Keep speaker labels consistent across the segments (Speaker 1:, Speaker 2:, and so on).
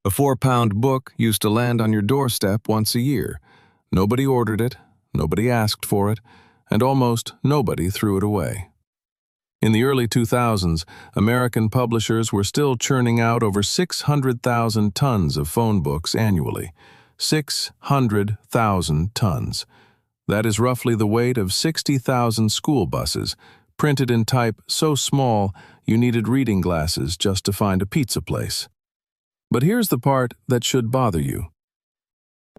Speaker 1: A 4-pound book used to land on your doorstep once a year. Nobody ordered it, nobody asked for it, and almost nobody threw it away. In the early 2000s, American publishers were still churning out over 600,000 tons of phone books annually. 600,000 tons. That is roughly the weight of 60,000 school buses, printed in type so small you needed reading glasses just to find a pizza place. But here's the part that should bother you.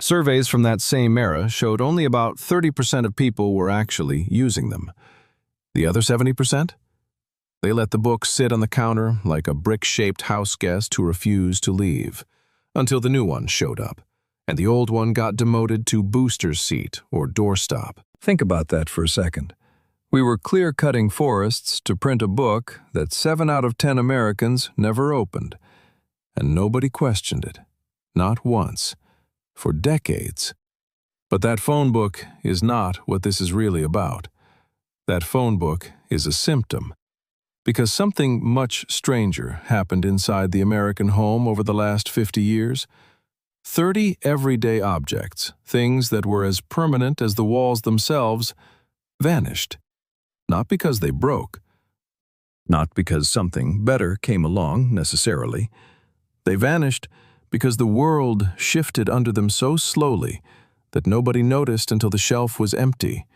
Speaker 1: Surveys from that same era showed only about 30% of people were actually using them. The other 70%? They let the book sit on the counter like a brick-shaped house guest who refused to leave, until the new one showed up, and the old one got demoted to booster seat or doorstop. Think about that for a second. We were clear-cutting forests to print a book that 7 out of 10 Americans never opened, and nobody questioned it, not once, for decades. But that phone book is not what this is really about. That phone book is a symptom. Because something much stranger happened inside the American home over the last 50 years. 30 everyday objects, things that were as permanent as the walls themselves, vanished. Not because they broke. Not because something better came along, necessarily. They vanished because the world shifted under them so slowly that nobody noticed until the shelf was empty,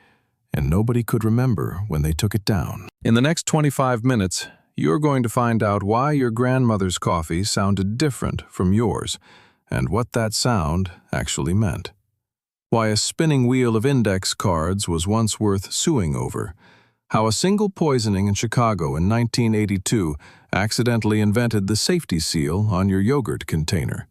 Speaker 1: and nobody could remember when they took it down. In the next 25 minutes, you're going to find out why your grandmother's coffee sounded different from yours, and what that sound actually meant. Why a spinning wheel of index cards was once worth suing over. How a single poisoning in Chicago in 1982 accidentally invented the safety seal on your yogurt container.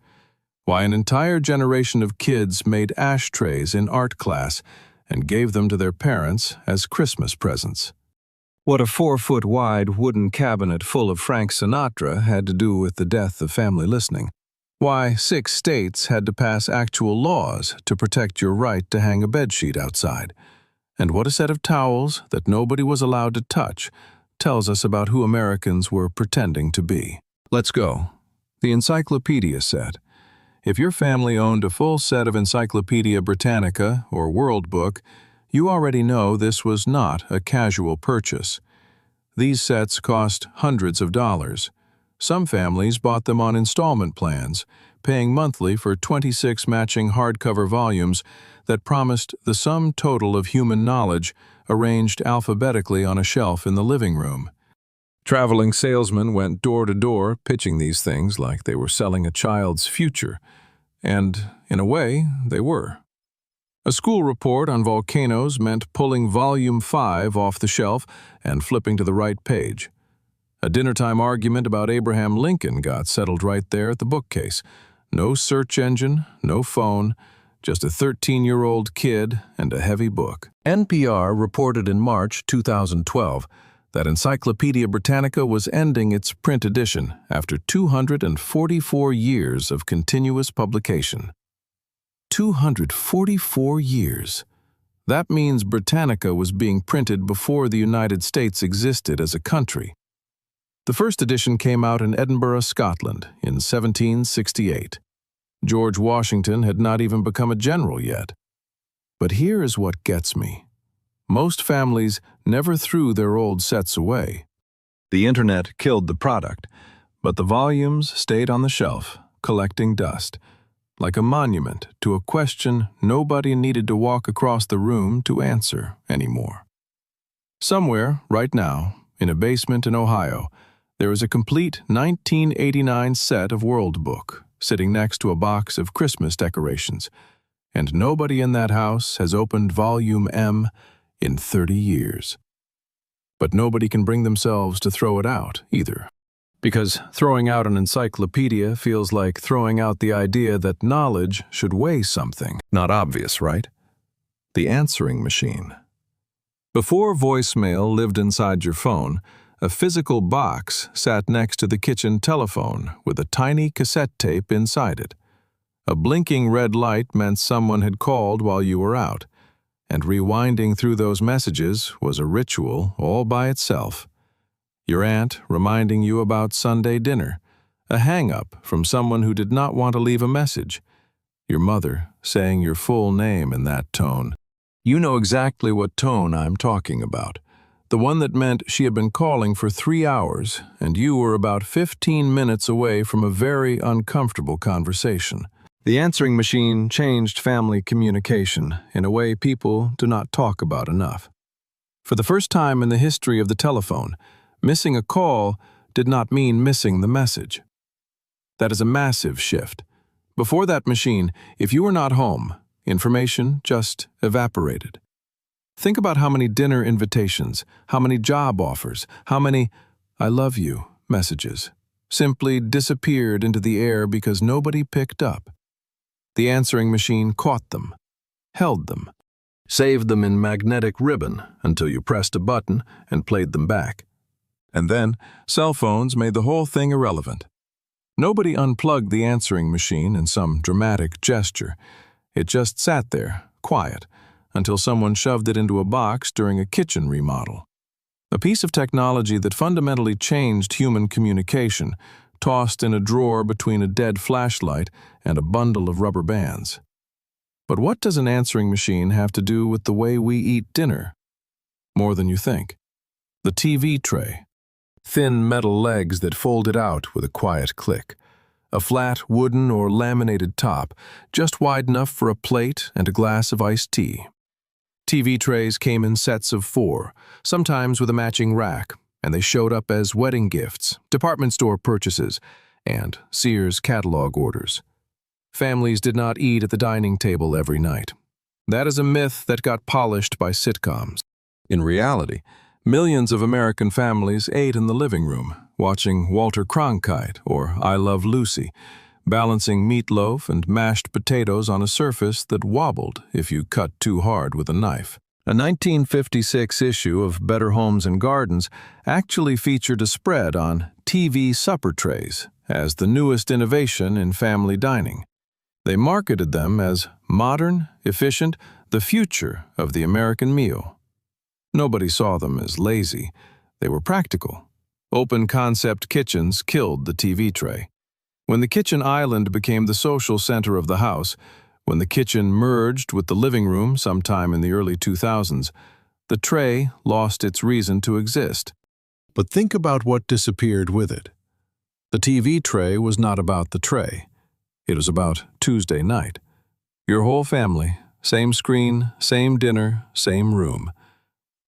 Speaker 1: Why an entire generation of kids made ashtrays in art class and gave them to their parents as Christmas presents. What a 4-foot-wide wooden cabinet full of Frank Sinatra had to do with the death of family listening. Why 6 states had to pass actual laws to protect your right to hang a bedsheet outside. And what a set of towels that nobody was allowed to touch tells us about who Americans were pretending to be. Let's go. The Encyclopedia said, if your family owned a full set of Encyclopaedia Britannica or World Book, you already know this was not a casual purchase. These sets cost hundreds of dollars. Some families bought them on installment plans, paying monthly for 26 matching hardcover volumes that promised the sum total of human knowledge arranged alphabetically on a shelf in the living room. Traveling salesmen went door to door pitching these things like they were selling a child's future, and, in a way, they were. A school report on volcanoes meant pulling Volume 5 off the shelf and flipping to the right page. A dinnertime argument about Abraham Lincoln got settled right there at the bookcase. No search engine, no phone, just a 13-year-old kid and a heavy book. NPR reported in March 2012 that Encyclopaedia Britannica was ending its print edition after 244 years of continuous publication. 244 years. That means Britannica was being printed before the United States existed as a country. The first edition came out in Edinburgh, Scotland, in 1768. George Washington had not even become a general yet. But here is what gets me. Most families never threw their old sets away. The internet killed the product, but the volumes stayed on the shelf, collecting dust, like a monument to a question nobody needed to walk across the room to answer anymore. Somewhere, right now, in a basement in Ohio, there is a complete 1989 set of World Book sitting next to a box of Christmas decorations, and nobody in that house has opened Volume M in 30 years. But nobody can bring themselves to throw it out, either. Because throwing out an encyclopedia feels like throwing out the idea that knowledge should weigh something. Not obvious, right? The answering machine. Before voicemail lived inside your phone, a physical box sat next to the kitchen telephone with a tiny cassette tape inside it. A blinking red light meant someone had called while you were out, and rewinding through those messages was a ritual all by itself. Your aunt reminding you about Sunday dinner, A hang-up from someone who did not want to leave a message. Your mother saying your full name in that tone. You know exactly what tone I'm talking about. The one that meant she had been calling for 3 hours, and you were about 15 minutes away from a very uncomfortable conversation. The answering machine changed family communication in a way people do not talk about enough. For the first time in the history of the telephone, missing a call did not mean missing the message. That is a massive shift. Before that machine, if you were not home, information just evaporated. Think about how many dinner invitations, how many job offers, how many "I love you" messages simply disappeared into the air because nobody picked up. The answering machine caught them, held them, saved them in magnetic ribbon until you pressed a button and played them back. And then, cell phones made the whole thing irrelevant. Nobody unplugged the answering machine in some dramatic gesture. It just sat there, quiet, until someone shoved it into a box during a kitchen remodel. A piece of technology that fundamentally changed human communication, tossed in a drawer between a dead flashlight and a bundle of rubber bands. But what does an answering machine have to do with the way we eat dinner? More than you think. The TV tray. Thin metal legs that folded out with a quiet click. A flat wooden or laminated top, just wide enough for a plate and a glass of iced tea. TV trays came in sets of 4, sometimes with a matching rack, and they showed up as wedding gifts, department store purchases, and Sears catalog orders. Families did not eat at the dining table every night. That is a myth that got polished by sitcoms. In reality, millions of American families ate in the living room, watching Walter Cronkite or I Love Lucy, balancing meatloaf and mashed potatoes on a surface that wobbled if you cut too hard with a knife. A 1956 issue of Better Homes and Gardens actually featured a spread on TV supper trays as the newest innovation in family dining. They marketed them as modern, efficient, the future of the American meal. Nobody saw them as lazy. They were practical. Open-concept kitchens killed the TV tray. When the kitchen island became the social center of the house, when the kitchen merged with the living room sometime in the early 2000s, the tray lost its reason to exist. But think about what disappeared with it. The TV tray was not about the tray. It was about Tuesday night. Your whole family, same screen, same dinner, same room.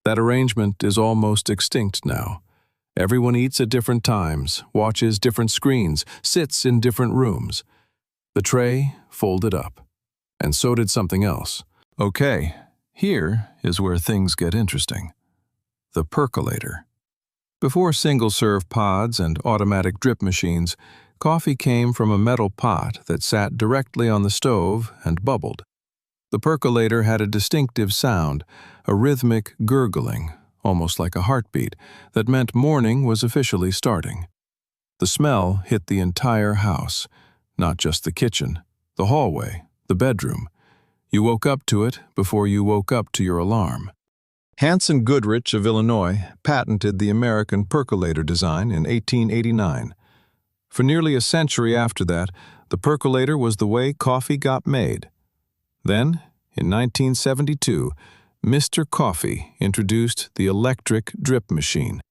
Speaker 1: That arrangement is almost extinct now. Everyone eats at different times, watches different screens, sits in different rooms. The tray folded up. And so did something else. Okay, here is where things get interesting. The percolator. Before single-serve pods and automatic drip machines, coffee came from a metal pot that sat directly on the stove and bubbled. The percolator had a distinctive sound, a rhythmic gurgling, almost like a heartbeat, that meant morning was officially starting. The smell hit the entire house, not just the kitchen, the hallway, the bedroom. You woke up to it before you woke up to your alarm. Hanson Goodrich of Illinois patented the American percolator design in 1889. For nearly a century after that, the percolator was the way coffee got made. Then, in 1972, Mr. Coffee introduced the electric drip machine,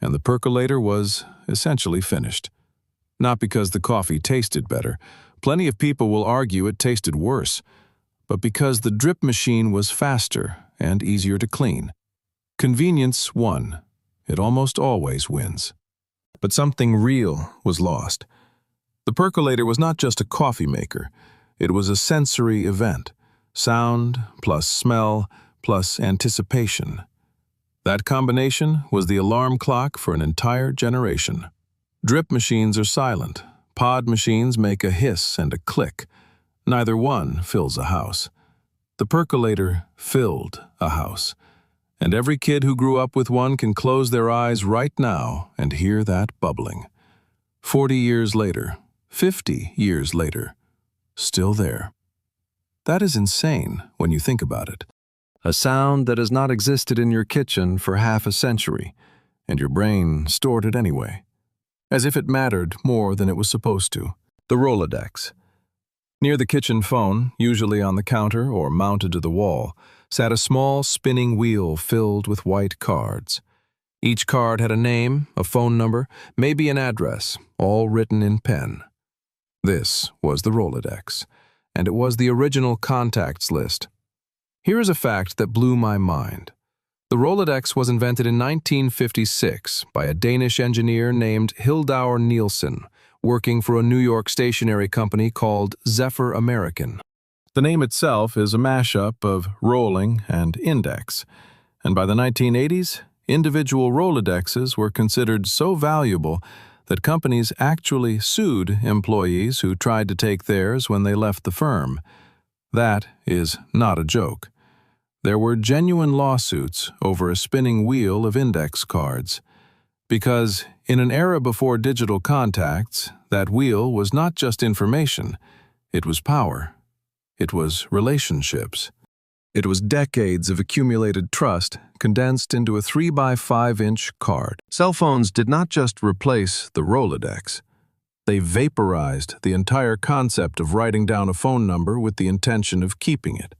Speaker 1: and the percolator was essentially finished. Not because the coffee tasted better. Plenty of people will argue it tasted worse, but because the drip machine was faster and easier to clean. Convenience won. It almost always wins. But something real was lost. The percolator was not just a coffee maker. It was a sensory event. Sound plus smell plus anticipation. That combination was the alarm clock for an entire generation. Drip machines are silent. Pod machines make a hiss and a click. Neither one fills a house. The percolator filled a house. And every kid who grew up with one can close their eyes right now and hear that bubbling. 40 years later, 50 years later, still there. That is insane when you think about it. A sound that has not existed in your kitchen for half a century, and your brain stored it anyway. as if it mattered more than it was supposed to. The Rolodex. Near the kitchen phone, usually on the counter or mounted to the wall, sat a small spinning wheel filled with white cards. Each card had a name, a phone number, maybe an address, all written in pen. This was the Rolodex, and it was the original contacts list. Here is a fact that blew my mind. The Rolodex was invented in 1956 by a Danish engineer named Hildauer Nielsen, working for a New York stationery company called Zephyr American. The name itself is a mashup of rolling and index, and by the 1980s, individual Rolodexes were considered so valuable that companies actually sued employees who tried to take theirs when they left the firm. That is not a joke. There were genuine lawsuits over a spinning wheel of index cards. Because in an era before digital contacts, that wheel was not just information, it was power. It was relationships. It was decades of accumulated trust condensed into a 3x5-inch card. Cell phones did not just replace the Rolodex. They vaporized the entire concept of writing down a phone number with the intention of keeping it.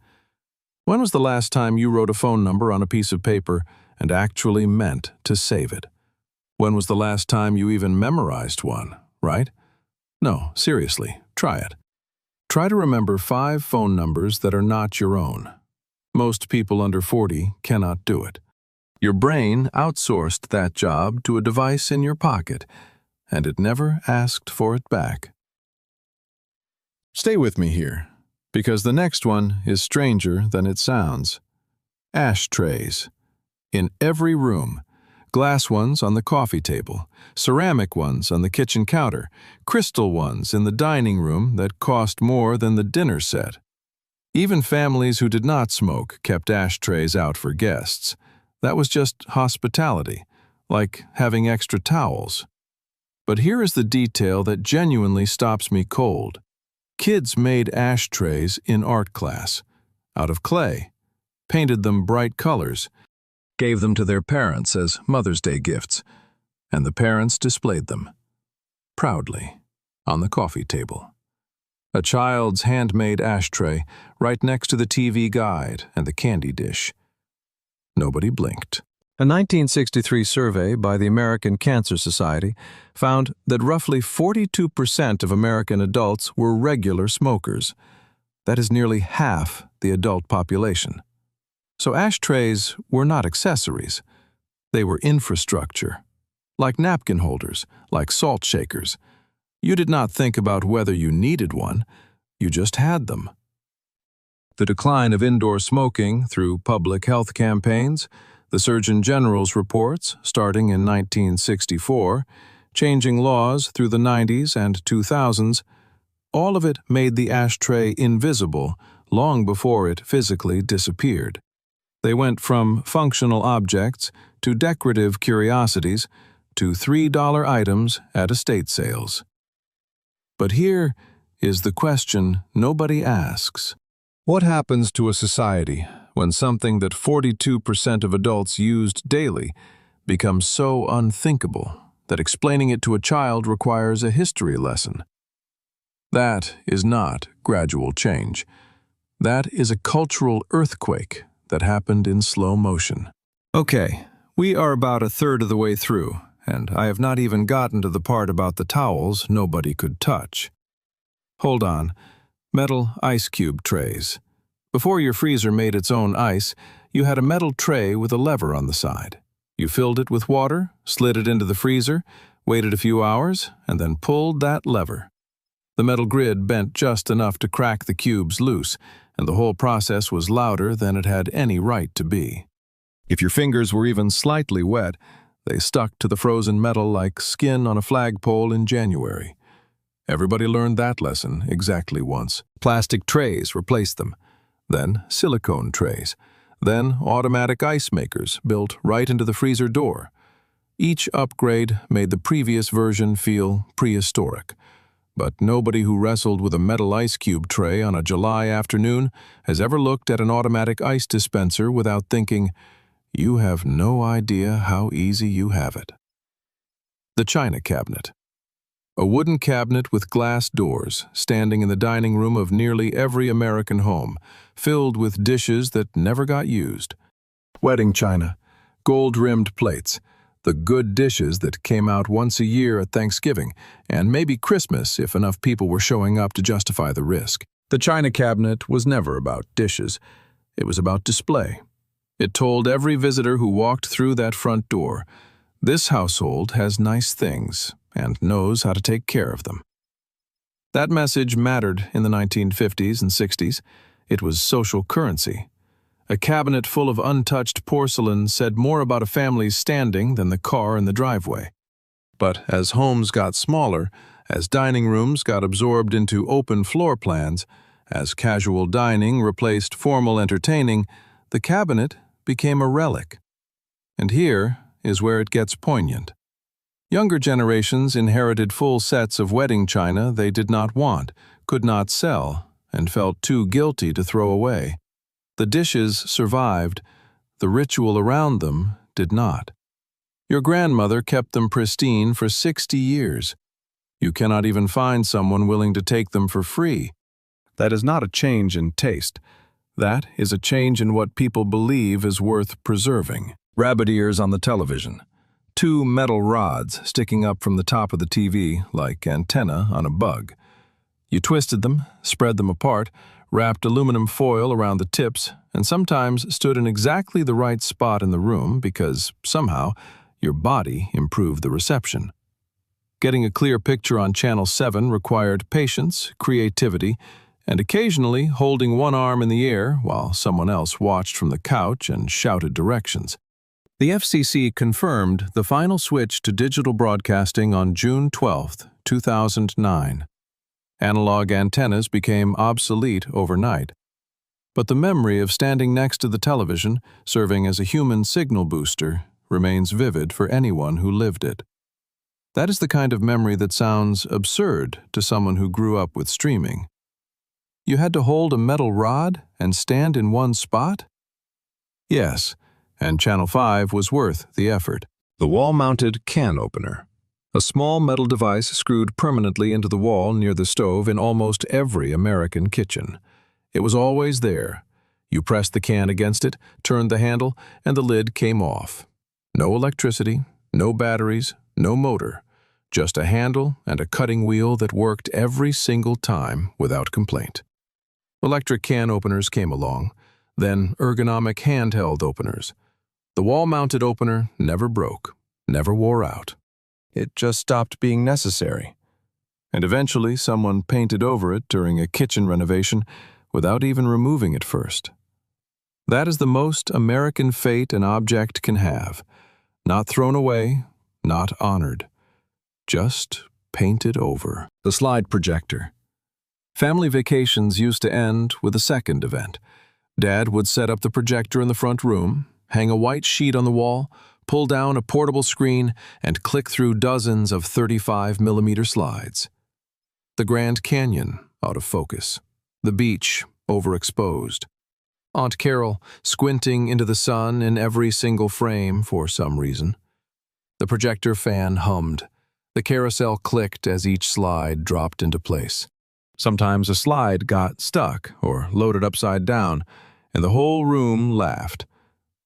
Speaker 1: When was the last time you wrote a phone number on a piece of paper and actually meant to save it? When was the last time you even memorized one, right? No, seriously, try it. Try to remember 5 phone numbers that are not your own. Most people under 40 cannot do it. Your brain outsourced that job to a device in your pocket, and it never asked for it back. Stay with me here, because the next one is stranger than it sounds. Ashtrays. In every room. Glass ones on the coffee table, ceramic ones on the kitchen counter, crystal ones in the dining room that cost more than the dinner set. Even families who did not smoke kept ashtrays out for guests. That was just hospitality, like having extra towels. But here is the detail that genuinely stops me cold. Kids made ashtrays in art class, out of clay, painted them bright colors, gave them to their parents as Mother's Day gifts, and the parents displayed them, proudly, on the coffee table. A child's handmade ashtray right next to the TV guide and the candy dish. Nobody blinked. A 1963 survey by the American Cancer Society found that roughly 42% of American adults were regular smokers. That is nearly half the adult population. So ashtrays were not accessories. They were infrastructure. Like napkin holders, like salt shakers. You did not think about whether you needed one, you just had them. The decline of indoor smoking through public health campaigns, the Surgeon General's reports starting in 1964, changing laws through the 90s and 2000s, all of it made the ashtray invisible long before it physically disappeared. They went from functional objects to decorative curiosities to $3 items at estate sales. But here is the question nobody asks. What happens to a society when something that 42% of adults used daily becomes so unthinkable that explaining it to a child requires a history lesson? That is not gradual change. That is a cultural earthquake that happened in slow motion. Okay, we are about a third of the way through, and I have not even gotten to the part about the towels nobody could touch. Hold on. Metal ice cube trays. Before your freezer made its own ice, you had a metal tray with a lever on the side. You filled it with water, slid it into the freezer, waited a few hours, and then pulled that lever. The metal grid bent just enough to crack the cubes loose, and the whole process was louder than it had any right to be. If your fingers were even slightly wet, they stuck to the frozen metal like skin on a flagpole in January. Everybody learned that lesson exactly once. Plastic trays replaced them, then silicone trays, then automatic ice makers built right into the freezer door. Each upgrade made the previous version feel prehistoric. But nobody who wrestled with a metal ice cube tray on a July afternoon has ever looked at an automatic ice dispenser without thinking, you have no idea how easy you have it. The china cabinet. A wooden cabinet with glass doors, standing in the dining room of nearly every American home, filled with dishes that never got used. Wedding china, gold-rimmed plates, the good dishes that came out once a year at Thanksgiving, and maybe Christmas if enough people were showing up to justify the risk. The china cabinet was never about dishes. It was about display. It told every visitor who walked through that front door, this household has nice things and knows how to take care of them. That message mattered in the 1950s and 60s. It was social currency. A cabinet full of untouched porcelain said more about a family's standing than the car in the driveway. But as homes got smaller, as dining rooms got absorbed into open floor plans, as casual dining replaced formal entertaining, the cabinet became a relic. And here is where it gets poignant. Younger generations inherited full sets of wedding china they did not want, could not sell, and felt too guilty to throw away. The dishes survived, the ritual around them did not. Your grandmother kept them pristine for 60 years. You cannot even find someone willing to take them for free. That is not a change in taste. That is a change in what people believe is worth preserving. Rabbit ears on the television. 2 metal rods sticking up from the top of the TV like antenna on a bug. You twisted them, spread them apart, wrapped aluminum foil around the tips, and sometimes stood in exactly the right spot in the room because, somehow, your body improved the reception. Getting a clear picture on Channel 7 required patience, creativity, and occasionally holding one arm in the air while someone else watched from the couch and shouted directions. The FCC confirmed the final switch to digital broadcasting on June 12, 2009. Analog antennas became obsolete overnight. But the memory of standing next to the television, serving as a human signal booster, remains vivid for anyone who lived it. That is the kind of memory that sounds absurd to someone who grew up with streaming. You had to hold a metal rod and stand in one spot? Yes, and Channel 5 was worth the effort. The wall-mounted can opener. A small metal device screwed permanently into the wall near the stove in almost every American kitchen. It was always there. You pressed the can against it, turned the handle, and the lid came off. No electricity, no batteries, no motor. Just a handle and a cutting wheel that worked every single time without complaint. Electric can openers came along, then ergonomic handheld openers. The wall-mounted opener never broke, never wore out. It just stopped being necessary. And eventually someone painted over it during a kitchen renovation without even removing it first. That is the most American fate an object can have. Not thrown away, not honored. Just painted over. The slide projector. Family vacations used to end with a second event. Dad would set up the projector in the front room, hang a white sheet on the wall, pull down a portable screen, and click through dozens of 35mm slides. The Grand Canyon, out of focus. The beach, overexposed. Aunt Carol, squinting into the sun in every single frame for some reason. The projector fan hummed. The carousel clicked as each slide dropped into place. Sometimes a slide got stuck or loaded upside down, and the whole room laughed.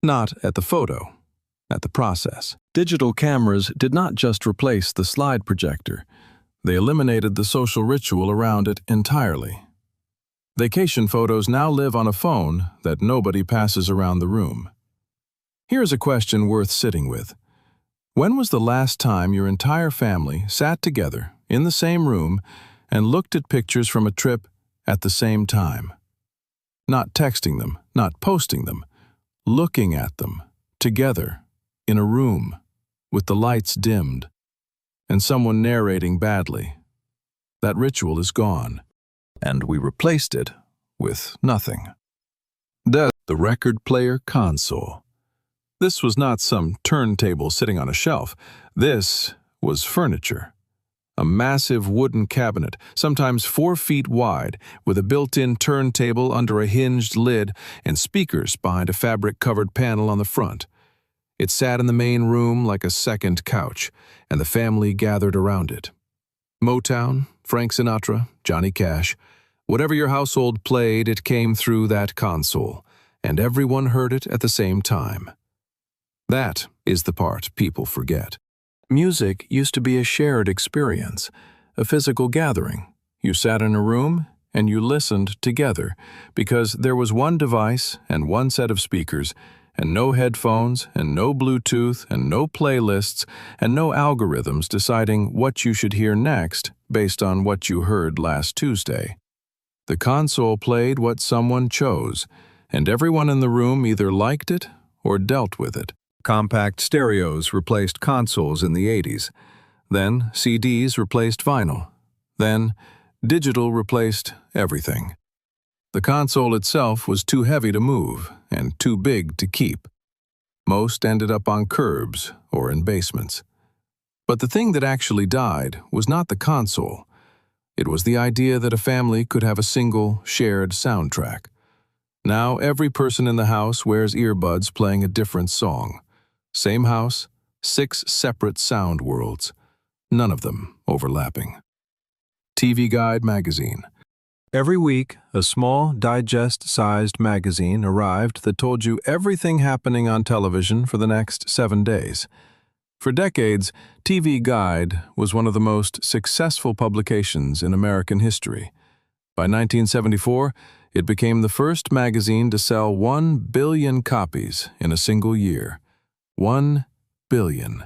Speaker 1: Not at the photo, at the process. Digital cameras did not just replace the slide projector. They eliminated the social ritual around it entirely. Vacation photos now live on a phone that nobody passes around the room. Here's a question worth sitting with. When was the last time your entire family sat together in the same room and looked at pictures from a trip at the same time? Not texting them, not posting them, looking at them, together, in a room, with the lights dimmed, and someone narrating badly. That ritual is gone, and we replaced it with nothing. The record player console. This was not some turntable sitting on a shelf. This was furniture. A massive wooden cabinet, sometimes 4 feet wide, with a built-in turntable under a hinged lid and speakers behind a fabric-covered panel on the front. It sat in the main room like a second couch, and the family gathered around it. Motown, Frank Sinatra, Johnny Cash. Whatever your household played, it came through that console, and everyone heard it at the same time. That is the part people forget. Music used to be a shared experience, a physical gathering. You sat in a room and you listened together because there was one device and one set of speakers, and no headphones and no Bluetooth and no playlists and no algorithms deciding what you should hear next based on what you heard last Tuesday. The console played what someone chose, and everyone in the room either liked it or dealt with it. Compact stereos replaced consoles in the 80s. Then CDs replaced vinyl. Then digital replaced everything. The console itself was too heavy to move and too big to keep. Most ended up on curbs or in basements. But the thing that actually died was not the console. It was the idea that a family could have a single, shared soundtrack. Now every person in the house wears earbuds playing a different song. Same house, 6 separate sound worlds, none of them overlapping. TV Guide magazine. Every week, a small, digest-sized magazine arrived that told you everything happening on television for the next 7 days. For decades, TV Guide was one of the most successful publications in American history. By 1974, it became the first magazine to sell 1 billion copies in a single year. 1 billion.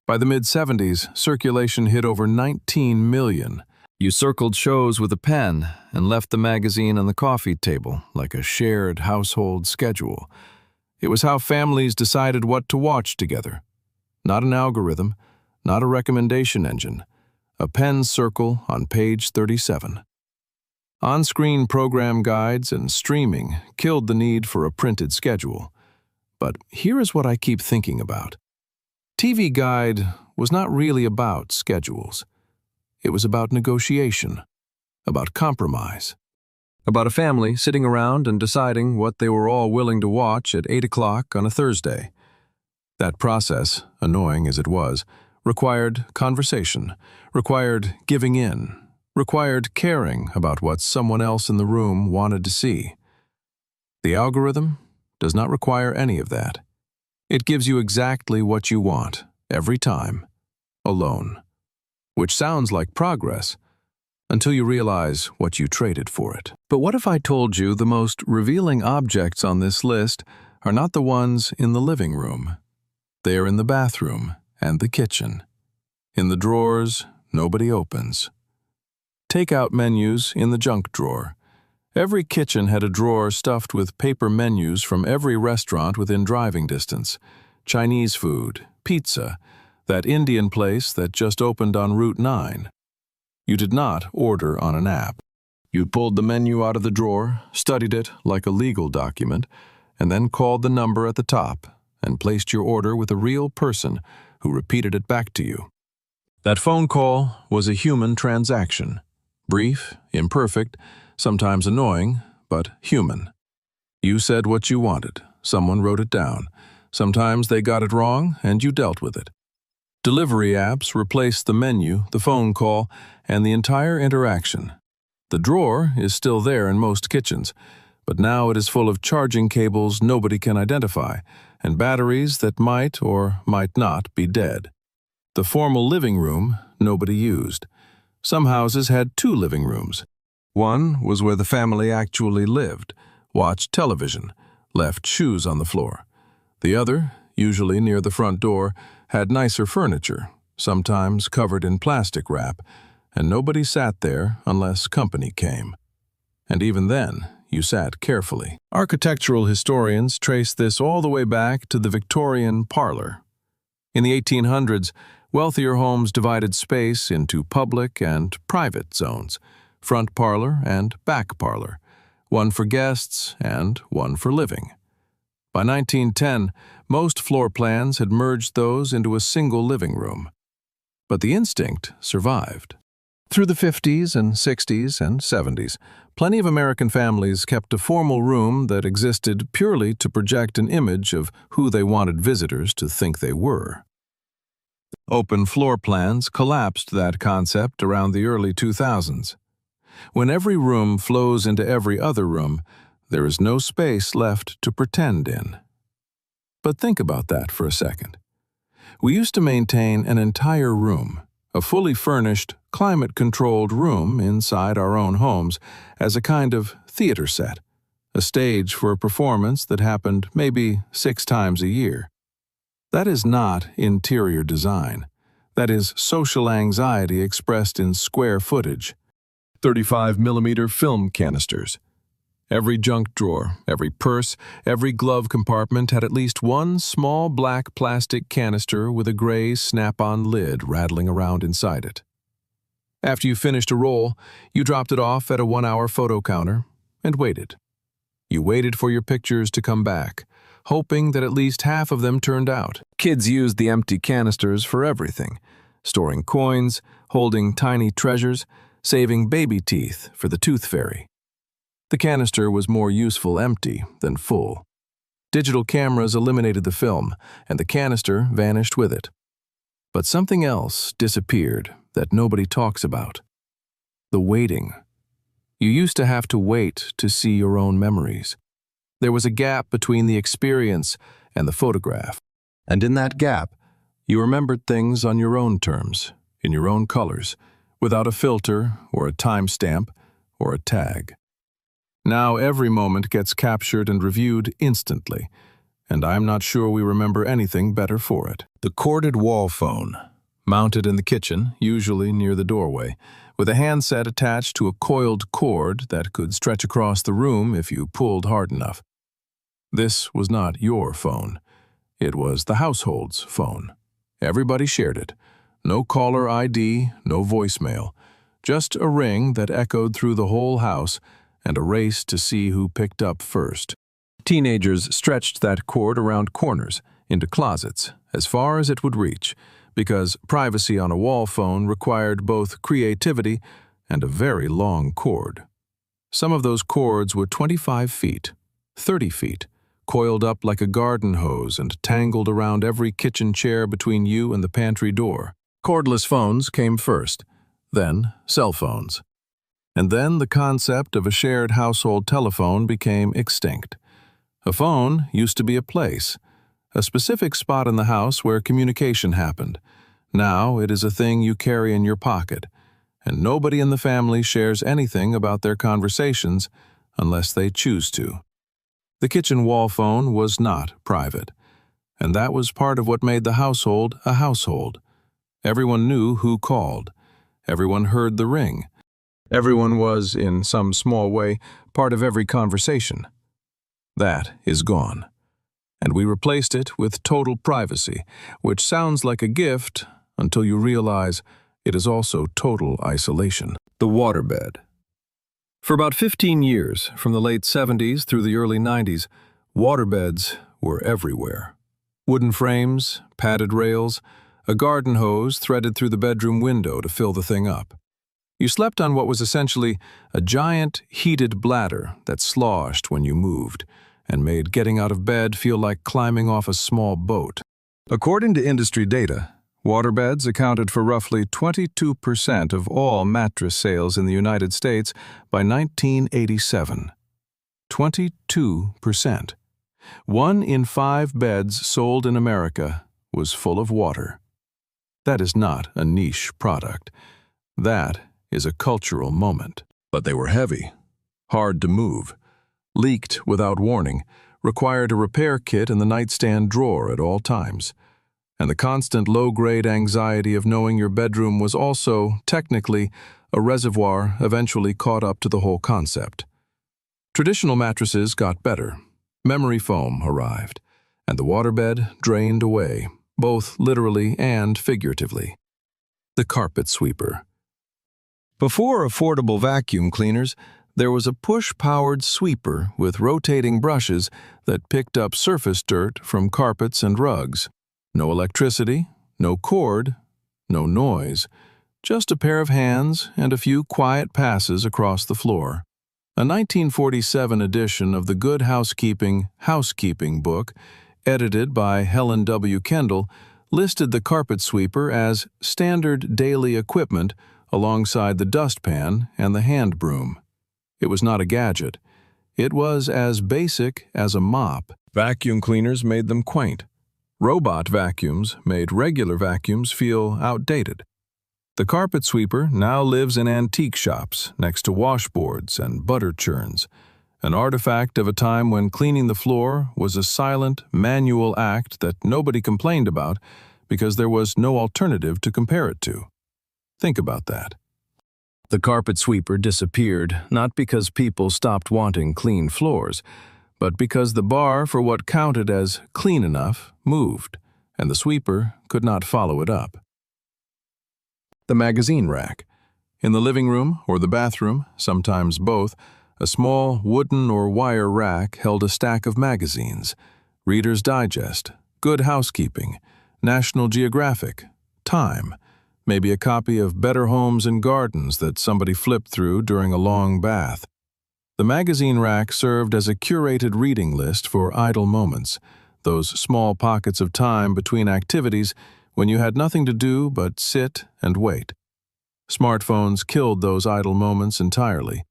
Speaker 1: By the mid-70s, circulation hit over 19 million. You circled shows with a pen and left the magazine on the coffee table like a shared household schedule. It was how families decided what to watch together. Not an algorithm, not a recommendation engine. A pen circle on page 37. On-screen program guides and streaming killed the need for a printed schedule. But here is what I keep thinking about. TV Guide was not really about schedules. It was about negotiation, about compromise, about a family sitting around and deciding what they were all willing to watch at 8 o'clock on a Thursday. That process, annoying as it was, required conversation, required giving in, required caring about what someone else in the room wanted to see. The algorithm does not require any of that. It gives you exactly what you want, every time, alone. Which sounds like progress, until you realize what you traded for it. But what if I told you the most revealing objects on this list are not the ones in the living room? They are in the bathroom and the kitchen. In the drawers nobody opens. Take-out menus in the junk drawer. Every kitchen had a drawer stuffed with paper menus from every restaurant within driving distance. Chinese food, pizza, that Indian place that just opened on Route 9. You did not order on an app. You pulled the menu out of the drawer, studied it like a legal document, and then called the number at the top and placed your order with a real person who repeated it back to you. That phone call was a human transaction. Brief, imperfect, sometimes annoying, but human. You said what you wanted. Someone wrote it down. Sometimes they got it wrong, and you dealt with it. Delivery apps replaced the menu, the phone call, and the entire interaction. The drawer is still there in most kitchens, but now it is full of charging cables nobody can identify, and batteries that might or might not be dead. The formal living room nobody used. Some houses had 2 living rooms. One was where the family actually lived, watched television, left shoes on the floor. The other, usually near the front door, had nicer furniture, sometimes covered in plastic wrap, and nobody sat there unless company came. And even then, you sat carefully. Architectural historians trace this all the way back to the Victorian parlor. In the 1800s, wealthier homes divided space into public and private zones, front parlor and back parlor, one for guests and one for living. By 1910, most floor plans had merged those into a single living room. But the instinct survived. Through the 50s and 60s and 70s, plenty of American families kept a formal room that existed purely to project an image of who they wanted visitors to think they were. Open floor plans collapsed that concept around the early 2000s. When every room flows into every other room, there is no space left to pretend in. But think about that for a second. We used to maintain an entire room, a fully furnished, climate-controlled room inside our own homes, as a kind of theater set, a stage for a performance that happened maybe 6 times a year. That is not interior design. That is social anxiety expressed in square footage. 35mm film canisters. Every junk drawer, every purse, every glove compartment had at least one small black plastic canister with a gray snap-on lid rattling around inside it. After you finished a roll, you dropped it off at a 1-hour photo counter and waited. You waited for your pictures to come back, hoping that at least half of them turned out. Kids used the empty canisters for everything, storing coins, holding tiny treasures, saving baby teeth for the tooth fairy. The canister was more useful empty than full. Digital cameras eliminated the film, and the canister vanished with it. But something else disappeared that nobody talks about. The waiting. You used to have to wait to see your own memories. There was a gap between the experience and the photograph. And in that gap, you remembered things on your own terms, in your own colors, without a filter or a timestamp or a tag. Now every moment gets captured and reviewed instantly, and I'm not sure we remember anything better for it. The corded wall phone, mounted in the kitchen, usually near the doorway, with a handset attached to a coiled cord that could stretch across the room if you pulled hard enough. This was not your phone. It was the household's phone. Everybody shared it. No caller ID, no voicemail. Just a ring that echoed through the whole house and a race to see who picked up first. Teenagers stretched that cord around corners, into closets, as far as it would reach, because privacy on a wall phone required both creativity and a very long cord. Some of those cords were 25 feet, 30 feet, coiled up like a garden hose and tangled around every kitchen chair between you and the pantry door. Cordless phones came first, then cell phones. And then the concept of a shared household telephone became extinct. A phone used to be a place, a specific spot in the house where communication happened. Now it is a thing you carry in your pocket, and nobody in the family shares anything about their conversations unless they choose to. The kitchen wall phone was not private, and that was part of what made the household a household. Everyone knew who called. Everyone heard the ring. Everyone was, in some small way, part of every conversation. That is gone. And we replaced it with total privacy, which sounds like a gift until you realize it is also total isolation. The waterbed. For about 15 years, from the late 70s through the early 90s, waterbeds were everywhere. Wooden frames, padded rails, a garden hose threaded through the bedroom window to fill the thing up. You slept on what was essentially a giant, heated bladder that sloshed when you moved and made getting out of bed feel like climbing off a small boat. According to industry data, waterbeds accounted for roughly 22% of all mattress sales in the United States by 1987. 22%. 1 in 5 beds sold in America was full of water. That is not a niche product. That is a cultural moment. But they were heavy, hard to move, leaked without warning, required a repair kit in the nightstand drawer at all times. And the constant low-grade anxiety of knowing your bedroom was also, technically, a reservoir eventually caught up to the whole concept. Traditional mattresses got better. Memory foam arrived, and the waterbed drained away, both literally and figuratively. The carpet sweeper. Before affordable vacuum cleaners, there was a push-powered sweeper with rotating brushes that picked up surface dirt from carpets and rugs. No electricity, no cord, no noise, just a pair of hands and a few quiet passes across the floor. A 1947 edition of the Good Housekeeping book, edited by Helen W. Kendall, listed the carpet sweeper as standard daily equipment alongside the dustpan and the hand broom. It was not a gadget. It was as basic as a mop. Vacuum cleaners made them quaint. Robot vacuums made regular vacuums feel outdated. The carpet sweeper now lives in antique shops next to washboards and butter churns, an artifact of a time when cleaning the floor was a silent, manual act that nobody complained about because there was no alternative to compare it to. Think about that. The carpet sweeper disappeared not because people stopped wanting clean floors, but because the bar for what counted as clean enough moved, and the sweeper could not follow it up. The magazine rack. In the living room or the bathroom, sometimes both, a small wooden or wire rack held a stack of magazines: Reader's Digest, Good Housekeeping, National Geographic, Time, maybe a copy of Better Homes and Gardens that somebody flipped through during a long bath. The magazine rack served as a curated reading list for idle moments, those small pockets of time between activities when you had nothing to do but sit and wait. Smartphones killed those idle moments entirely.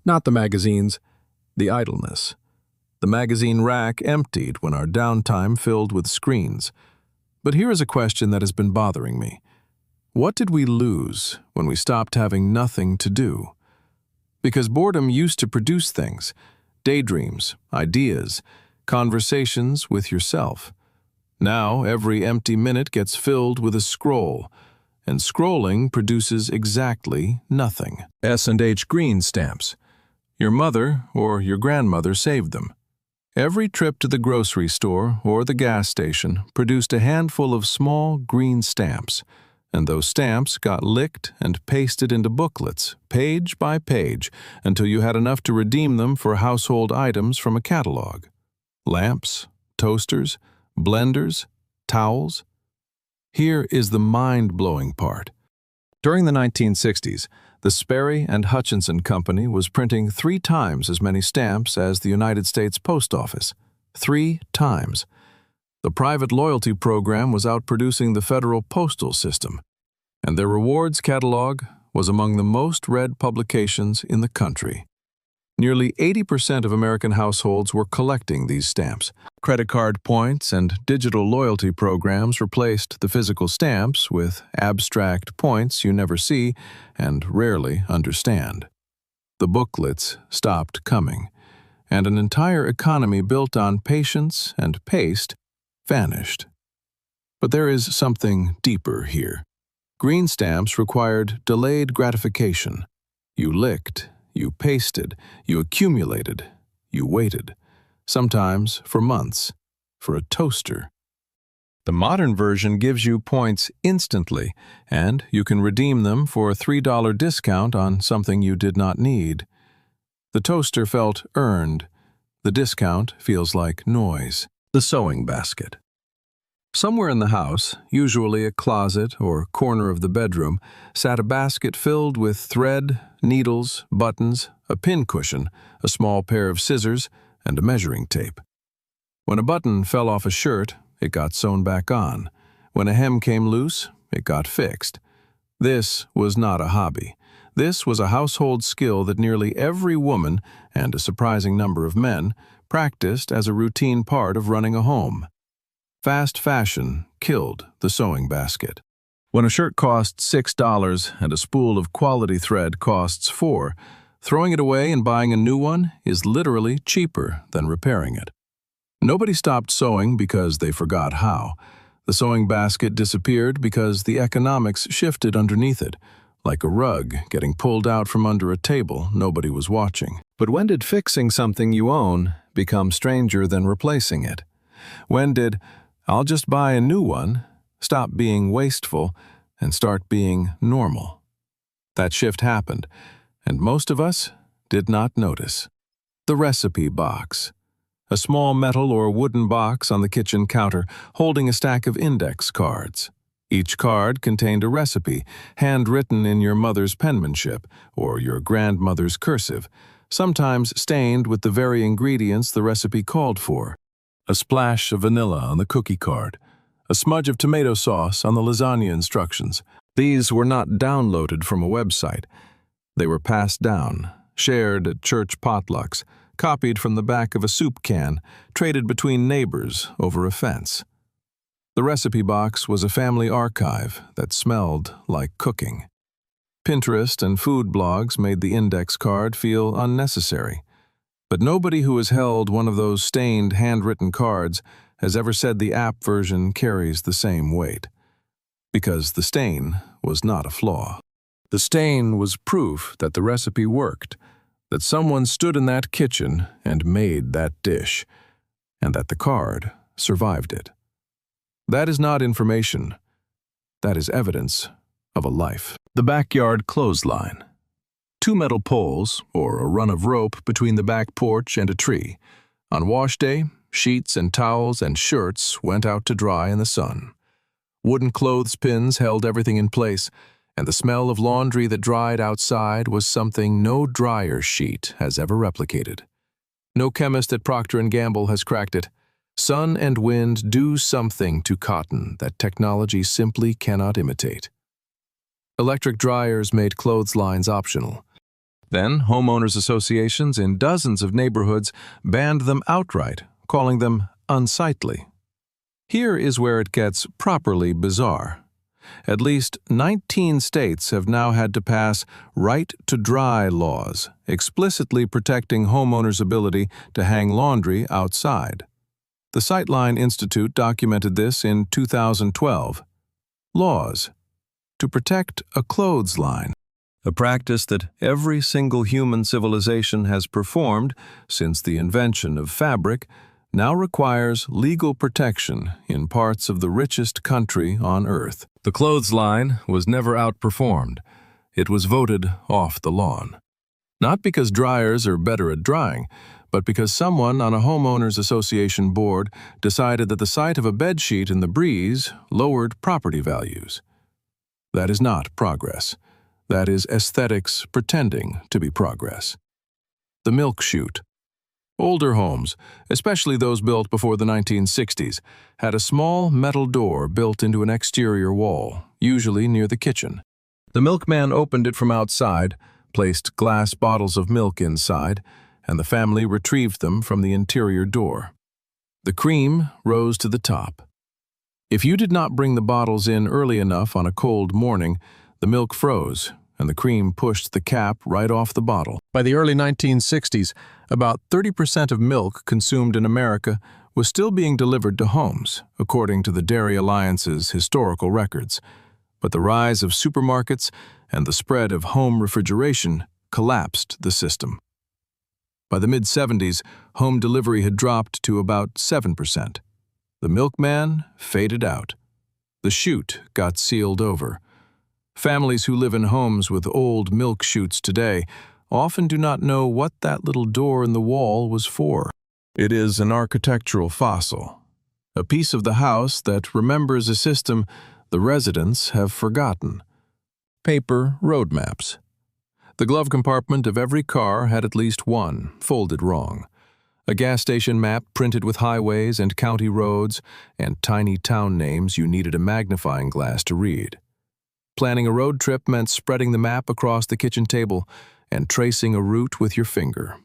Speaker 1: Not the magazines, the idleness. The magazine rack emptied when our downtime filled with screens. But here is a question that has been bothering me. What did we lose when we stopped having nothing to do? Because boredom used to produce things: daydreams, ideas, conversations with yourself. Now every empty minute gets filled with a scroll, and scrolling produces exactly nothing. S&H green stamps. Your mother or your grandmother saved them. Every trip to the grocery store or the gas station produced a handful of small green stamps, and those stamps got licked and pasted into booklets, page by page, until you had enough to redeem them for household items from a catalog. Lamps, toasters, blenders, towels. Here is the mind-blowing part. During the 1960s, the Sperry and Hutchinson Company was printing 3 times as many stamps as the United States Post Office. 3 times. The private loyalty program was outproducing the federal postal system, and their rewards catalog was among the most read publications in the country. Nearly 80% of American households were collecting these stamps. Credit card points and digital loyalty programs replaced the physical stamps with abstract points you never see and rarely understand. The booklets stopped coming, and an entire economy built on patience and paste vanished. But there is something deeper here. Green stamps required delayed gratification. You licked, you pasted, you accumulated, you waited, sometimes for months, for a toaster. The modern version gives you points instantly, and you can redeem them for a $3 discount on something you did not need. The toaster felt earned. The discount feels like noise. The sewing basket. Somewhere in the house, usually a closet or corner of the bedroom, sat a basket filled with thread, needles, buttons, a pincushion, a small pair of scissors, and a measuring tape. When a button fell off a shirt, it got sewn back on. When a hem came loose, it got fixed. This was not a hobby. This was a household skill that nearly every woman, and a surprising number of men, practiced as a routine part of running a home. Fast fashion killed the sewing basket. When a shirt costs $6 and a spool of quality thread costs $4, throwing it away and buying a new one is literally cheaper than repairing it. Nobody stopped sewing because they forgot how. The sewing basket disappeared because the economics shifted underneath it, like a rug getting pulled out from under a table nobody was watching. But when did fixing something you own become stranger than replacing it? When did "I'll just buy a new one" stop being wasteful and start being normal? That shift happened, and most of us did not notice. The recipe box. A small metal or wooden box on the kitchen counter holding a stack of index cards. Each card contained a recipe, handwritten in your mother's penmanship or your grandmother's cursive, sometimes stained with the very ingredients the recipe called for. A splash of vanilla on the cookie card, a smudge of tomato sauce on the lasagna instructions. These were not downloaded from a website. They were passed down, shared at church potlucks, copied from the back of a soup can, traded between neighbors over a fence. The recipe box was a family archive that smelled like cooking. Pinterest and food blogs made the index card feel unnecessary. But nobody who has held one of those stained, handwritten cards has ever said the app version carries the same weight. Because the stain was not a flaw. The stain was proof that the recipe worked, that someone stood in that kitchen and made that dish, and that the card survived it. That is not information. That is evidence of a life. The backyard clothesline. 2 metal poles, or a run of rope between the back porch and a tree. On wash day, sheets and towels and shirts went out to dry in the sun. Wooden clothespins held everything in place, and the smell of laundry that dried outside was something no dryer sheet has ever replicated. No chemist at Procter & Gamble has cracked it. Sun and wind do something to cotton that technology simply cannot imitate. Electric dryers made clotheslines optional. Then, homeowners associations in dozens of neighborhoods banned them outright, calling them unsightly. Here is where it gets properly bizarre. At least 19 states have now had to pass right-to-dry laws, explicitly protecting homeowners' ability to hang laundry outside. The Sightline Institute documented this in 2012. Laws to protect a clothesline, a practice that every single human civilization has performed since the invention of fabric, now requires legal protection in parts of the richest country on earth. The clothesline was never outperformed. It was voted off the lawn. Not because dryers are better at drying, but because someone on a homeowners association board decided that the sight of a bedsheet in the breeze lowered property values. That is not progress. That is aesthetics pretending to be progress. The milk chute. Older homes, especially those built before the 1960s, had a small metal door built into an exterior wall, usually near the kitchen. The milkman opened it from outside, placed glass bottles of milk inside, and the family retrieved them from the interior door. The cream rose to the top. If you did not bring the bottles in early enough on a cold morning, the milk froze, and the cream pushed the cap right off the bottle. By the early 1960s, about 30% of milk consumed in America was still being delivered to homes, according to the Dairy Alliance's historical records. But the rise of supermarkets and the spread of home refrigeration collapsed the system. By the mid-70s, home delivery had dropped to about 7%. The milkman faded out. The chute got sealed over. Families who live in homes with old milk chutes today often do not know what that little door in the wall was for. It is an architectural fossil, a piece of the house that remembers a system the residents have forgotten. Paper road maps. The glove compartment of every car had at least one, folded wrong. A gas station map printed with highways and county roads and tiny town names you needed a magnifying glass to read. Planning a road trip meant spreading the map across the kitchen table and tracing a route with your finger.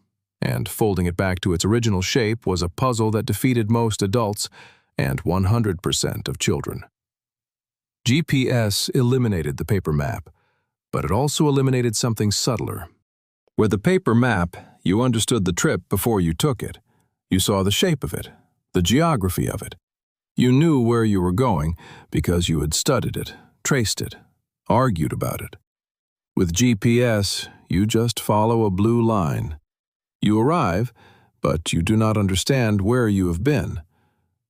Speaker 1: And folding it back to its original shape was a puzzle that defeated most adults and 100% of children. GPS eliminated the paper map, but it also eliminated something subtler. With the paper map, you understood the trip before you took it. You saw the shape of it, the geography of it. You knew where you were going because you had studied it, traced it, argued about it. With GPS, you just follow a blue line. You arrive, but you do not understand where you have been.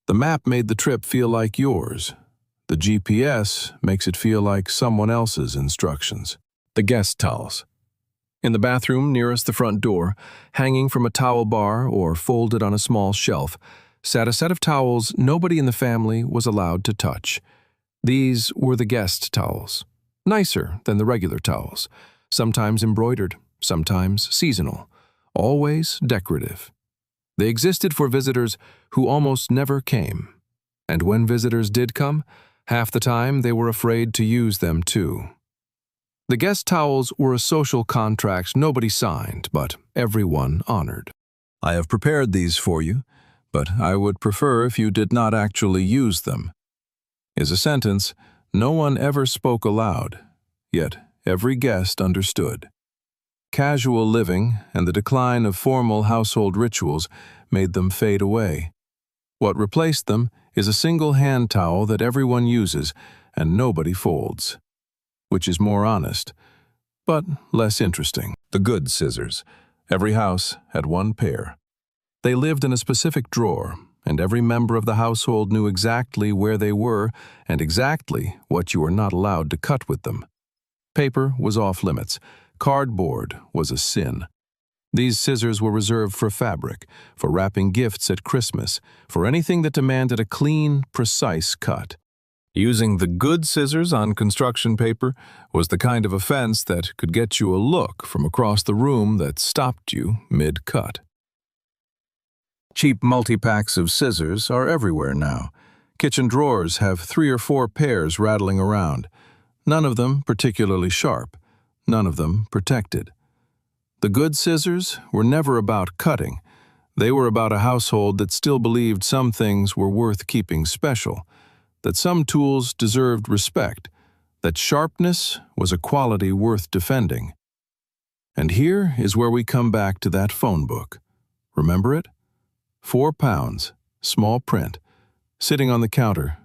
Speaker 1: The map made the trip feel like yours. The GPS makes it feel like someone else's instructions. The guest towels. In the bathroom nearest the front door, hanging from a towel bar or folded on a small shelf, sat a set of towels nobody in the family was allowed to touch. These were the guest towels. Nicer than the regular towels, sometimes embroidered, sometimes seasonal, always decorative. They existed for visitors who almost never came. And when visitors did come, half the time they were afraid to use them too. The guest towels were a social contract nobody signed, but everyone honored. I have prepared these for you, but I would prefer if you did not actually use them. Is a sentence no one ever spoke aloud, yet every guest understood. Casual living and the decline of formal household rituals made them fade away. What replaced them is a single hand towel that everyone uses and nobody folds, which is more honest, but less interesting. The good scissors. Every house had one pair. They lived in a specific drawer, and every member of the household knew exactly where they were and exactly what you were not allowed to cut with them. Paper was off limits. Cardboard was a sin. These scissors were reserved for fabric, for wrapping gifts at Christmas, for anything that demanded a clean, precise cut. Using the good scissors on construction paper was the kind of offense that could get you a look from across the room that stopped you mid-cut. Cheap multi-packs of scissors are everywhere now. Kitchen drawers have 3 or 4 pairs rattling around, none of them particularly sharp, none of them protected. The good scissors were never about cutting. They were about a household that still believed some things were worth keeping special, that some tools deserved respect, that sharpness was a quality worth defending. And here is where we come back to that phone book. Remember it? 4 pounds, small print, sitting on the counter.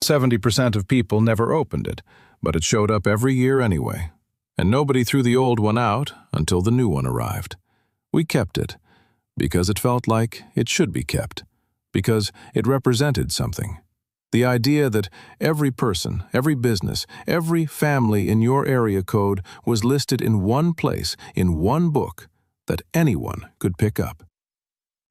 Speaker 1: 70% of people never opened it, but it showed up every year anyway. And nobody threw the old one out until the new one arrived. We kept it, because it felt like it should be kept, because it represented something. The idea that every person, every business, every family in your area code was listed in one place, in one book, that anyone could pick up.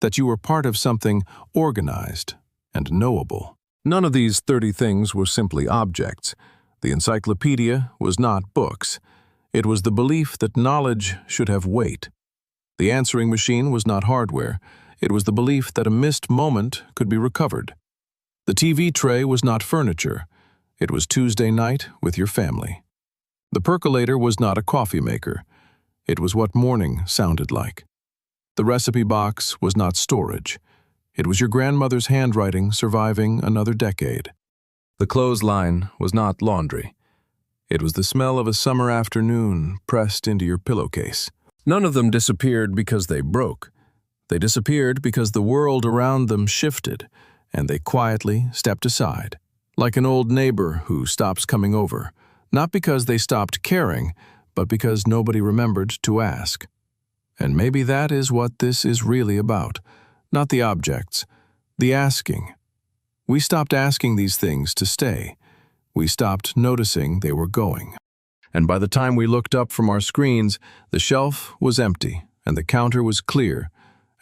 Speaker 1: That you were part of something organized and knowable. None of these 30 things were simply objects. The encyclopedia was not books. It was the belief that knowledge should have weight. The answering machine was not hardware. It was the belief that a missed moment could be recovered. The TV tray was not furniture. It was Tuesday night with your family. The percolator was not a coffee maker. It was what morning sounded like. The recipe box was not storage. It was your grandmother's handwriting surviving another decade. The clothesline was not laundry. It was the smell of a summer afternoon pressed into your pillowcase. None of them disappeared because they broke. They disappeared because the world around them shifted, and they quietly stepped aside, like an old neighbor who stops coming over, not because they stopped caring, but because nobody remembered to ask. And maybe that is what this is really about, not the objects, the asking. We stopped asking these things to stay. We stopped noticing they were going. And by the time we looked up from our screens, the shelf was empty, and the counter was clear,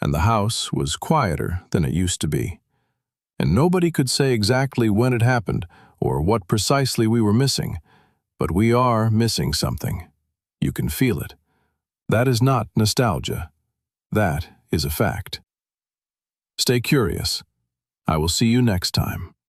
Speaker 1: and the house was quieter than it used to be. And nobody could say exactly when it happened or what precisely we were missing, but we are missing something. You can feel it. That is not nostalgia. That is a fact. Stay curious. I will see you next time.